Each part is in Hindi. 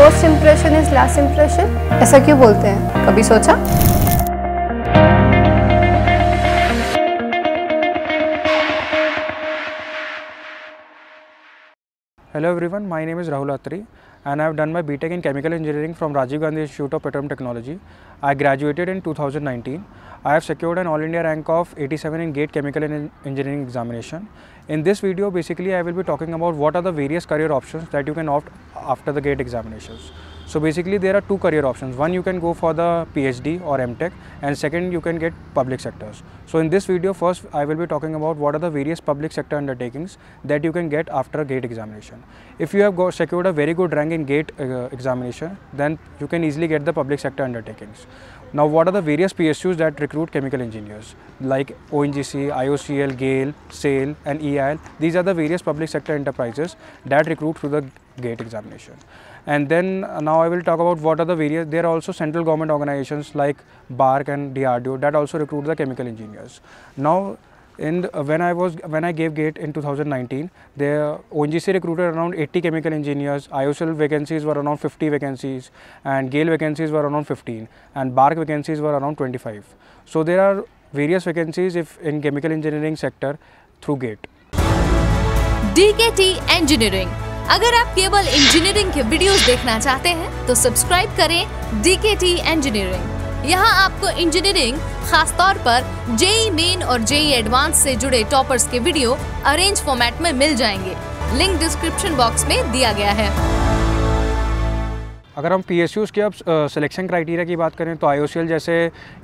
First impression is last impression, ऐसा क्यों बोलते हैं, कभी सोचा? Hello everyone, my name is Rahul Attri and I have done my BTech in Chemical Engineering from Rajiv Gandhi Institute of Petroleum Technology. I graduated in 2019. I have secured an All India rank of 87 in GATE Chemical Engineering examination. In this video, basically I will be talking about what are the various career options that you can opt after the GATE examinations. So basically there are two career options. One, you can go for the PhD or MTech, and second, you can get public sectors. So in this video, first I will be talking about what are the various public sector undertakings that you can get after a GATE examination. If you have secured a very good rank in GATE examination, then you can easily get the public sector undertakings. Now, what are the various PSUs that recruit chemical engineers like ONGC, IOCL, GAIL, SAIL and EIL? These are the various public sector enterprises that recruit through the GATE examination. And then now I will talk about what are the various, there are also central government organizations like BARC and DRDO that also recruit the chemical engineers. Now, when I gave GATE in 2019, the ONGC recruited around 80 chemical engineers, IOCL vacancies were around 50 vacancies, and GAIL vacancies were around 15, and BARC vacancies were around 25. So there are various vacancies in chemical engineering sector through GATE. DKT Engineering. अगर आप केवल इंजीनियरिंग के वीडियोस देखना चाहते हैं तो सब्सक्राइब करें DKT Engineering। यहाँ आपको इंजीनियरिंग खासतौर पर जेई मेन और जेई एडवांस से जुड़े टॉपर्स के वीडियो अरेंज फॉर्मेट में मिल जाएंगे। लिंक डिस्क्रिप्शन बॉक्स में दिया गया है। अगर हम PSUs के अब सिलेक्शन क्राइटेरिया की बात करें तो IOCL जैसे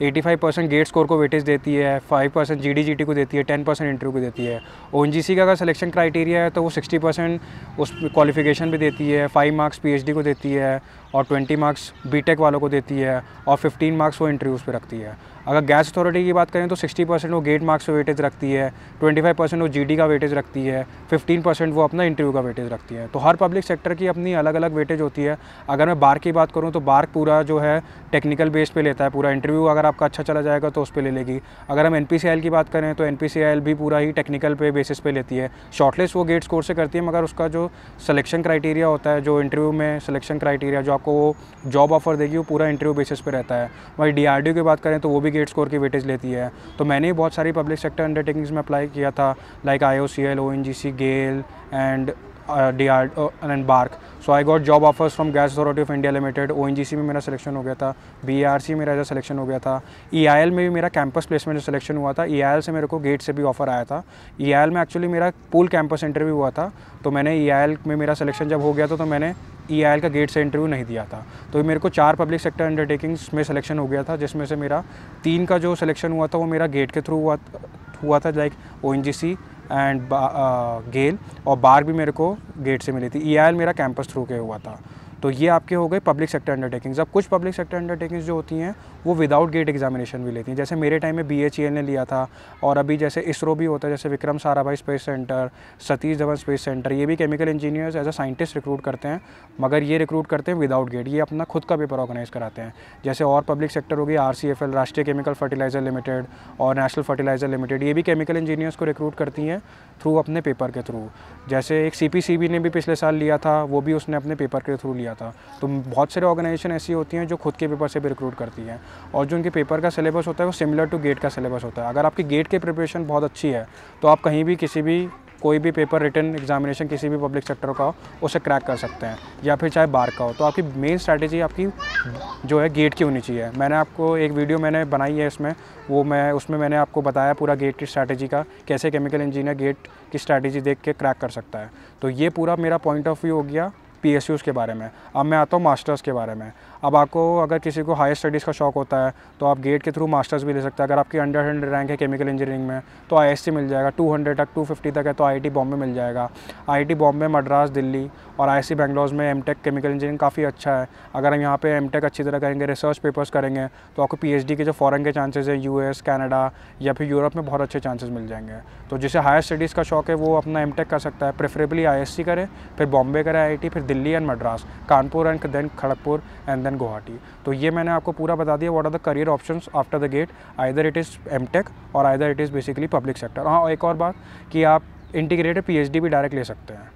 85% गेट स्कोर को वेटेज देती है, 5% GD/GT को देती है, 10% इंटरव्यू को देती है। ONGC का अगर सिलेक्शन क्राइटेरिया है तो वो 60% उस क्वालिफिकेशन भी देती है, 5 मार्क्स PhD को देती है और 20 मार्क्स BTech वालों को देती है और 15 मार्क्स वो इंटरव्यूज़ पे रखती है। अगर गैस अथॉरिटी की बात करें तो 60% वो गेट मार्क्स पे वेटेज रखती है, 25% वो GD का वेटेज रखती है, 15% वो अपना इंटरव्यू का वेटेज रखती है। तो हर पब्लिक सेक्टर की अपनी अलग अलग वेटेज होती है। अगर मैं बार्क की बात करूँ तो बार्क पूरा जो है टेक्निकल बेस पे लेता है, पूरा इंटरव्यू अगर आपका अच्छा चला जाएगा तो उस पर ले लेगी। अगर हम NPCIL की बात करें तो NPCIL भी पूरा ही टेक्निकल पे बेसिस पे लेती है। शॉर्टलिस्ट वो गेट स्कोर से करती है, मगर उसका जो सिलेक्शन क्राइटेरिया होता है, जो इंटरव्यू में सिलेक्शन क्राइटेरिया जो आपको वो जॉब ऑफर देगी, वो पूरा इंटरव्यू बेसिस पे रहता है। वही DRDO की बात करें तो वो भी गेट स्कोर की वेटेज लेती है। तो मैंने बहुत सारी पब्लिक सेक्टर अंडरटेकिंग्स में अप्लाई किया था, like IOCL, ONGC, GAIL and DRDO and BARC. So I got job offers from gas authority of India limited. ONGC में मेरा सिलेक्शन हो गया था, BRC में मेरा सिलेक्शन हो गया था, EIL में भी मेरा कैंपस प्लेसमेंट सिलेक्शन हुआ था। EIL से मेरे को गेट से भी ऑफर आया था। EIL में एक्चुअली मेरा पूल कैंपस इंटरव्यू हुआ था, तो मैंने EIL में मेरा सिलेक्शन जब हो गया तो मैंने EIL का गेट से इंटरव्यू नहीं दिया था। तो मेरे को 4 पब्लिक सेक्टर अंडरटेकिंग्स में सिलेक्शन हो गया था, जिसमें से मेरा 3 का जो सिलेक्शन हुआ था वो मेरा गेट के थ्रू हुआ था, लाइक ONGC एंड GAIL, और BARC भी मेरे को गेट से मिली थी। EIL मेरा कैंपस थ्रू के हुआ था। तो ये आपके हो गए पब्लिक सेक्टर अंडरटेकिंग्स। अब कुछ पब्लिक सेक्टर अंडरटेकिंग्स जो होती हैं वो विदाउट गेट एग्जामिनेशन भी लेती हैं। जैसे मेरे टाइम में BHEL ने लिया था, और अभी जैसे ISRO भी होता है, जैसे Vikram Sarabhai space centre, Satish Dhawan space centre, ये भी chemical engineers as a scientist recruit करते हैं, मगर ये रिक्रूट करते हैं विदाउट गेट। ये अपना खुद का पेपर ऑर्गेनाइज कराते हैं। जैसे और पब्लिक सेक्टर होगी RCFL, राष्ट्रीय केमिकल फर्टिलाइजर लिमिटेड, और नेशनल फर्टिलाइजर लिमिटेड, ये भी केमिकल इंजीनियर्स को रिक्रूट करती हैं थ्रू अपने पेपर के थ्रू। जैसे एक CPCB ने भी पिछले साल लिया था, वो भी उसने अपने पेपर के थ्रू लिया था। तो बहुत सारे ऑर्गेनाइजेशन ऐसी होती हैं जो खुद के पेपर से भी रिक्रूट करती हैं, और जो उनके पेपर का सिलेबस होता है वो सिमिलर टू गेट का सिलेबस होता है। अगर आपकी गेट की प्रिपरेशन बहुत अच्छी है तो आप कहीं भी कोई भी पेपर रिटन एग्जामिनेशन किसी भी पब्लिक सेक्टर का हो उसे क्रैक कर सकते हैं, या फिर चाहे बार्क का हो। तो आपकी मेन स्ट्रैटेजी आपकी जो है गेट की होनी चाहिए। मैंने आपको एक वीडियो मैंने बनाई है उसमें मैंने आपको बताया पूरा गेट की स्ट्रैटेजी का, कैसे केमिकल इंजीनियर गेट की स्ट्रैटेजी देख के क्रैक कर सकता है। तो ये पूरा मेरा पॉइंट ऑफ व्यू हो गया PSUs के बारे में। अब मैं आता हूँ मास्टर्स के बारे में। अब आपको अगर किसी को हायर स्टडीज़ का शौक होता है तो आप गेट के थ्रू मास्टर्स भी ले सकते हैं। अगर आपकी अंडर 100 रैंक है केमिकल इंजीनियरिंग में तो ISC मिल जाएगा, 200 तक 250 तक है तो IIT बॉम्बे मिल जाएगा। IIT बॉम्बे, मद्रास, दिल्ली और IISc बेंगलोर में MTech केमिकल इंजीनियरिंग काफ़ी अच्छा है। अगर हम यहाँ पे MTech अच्छी तरह करेंगे, रिसर्च पेपर्स करेंगे, तो आपको PhD के जो फॉरेन के चांसेस है US, कनाडा या फिर यूरोप में बहुत अच्छे चांसेस मिल जाएंगे। तो जिसे हायर स्टडीज़ का शौक है वो अपना MTech कर सकता है। प्रेफरेबली ISC करे, फिर बॉम्बे करे IIT, फिर Delhi and Madras, Kanpur and then Kharagpur and then Guwahati. तो ये मैंने आपको पूरा बता दिया what are the career options after the GATE, either it is MTech और either it is basically public sector. हाँ, एक और बात कि आप इंटीग्रेटेड PhD भी डायरेक्ट ले सकते हैं।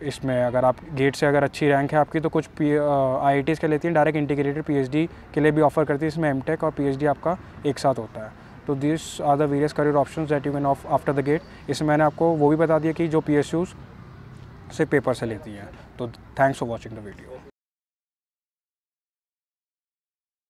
इसमें अगर आप गेट से अगर अच्छी रैंक है आपकी तो कुछ IITs के लेती हैं डायरेक्ट इंटीग्रेटेड PhD के लिए भी ऑफ़र करती है, इसमें MTech और PhD आपका एक साथ होता है। तो this are the various career options that you can of after the GATE. इसमें मैंने आपको वो भी बता दिया कि जो PSUs से पेपर से लेती हैं। तो thanks for watching the video.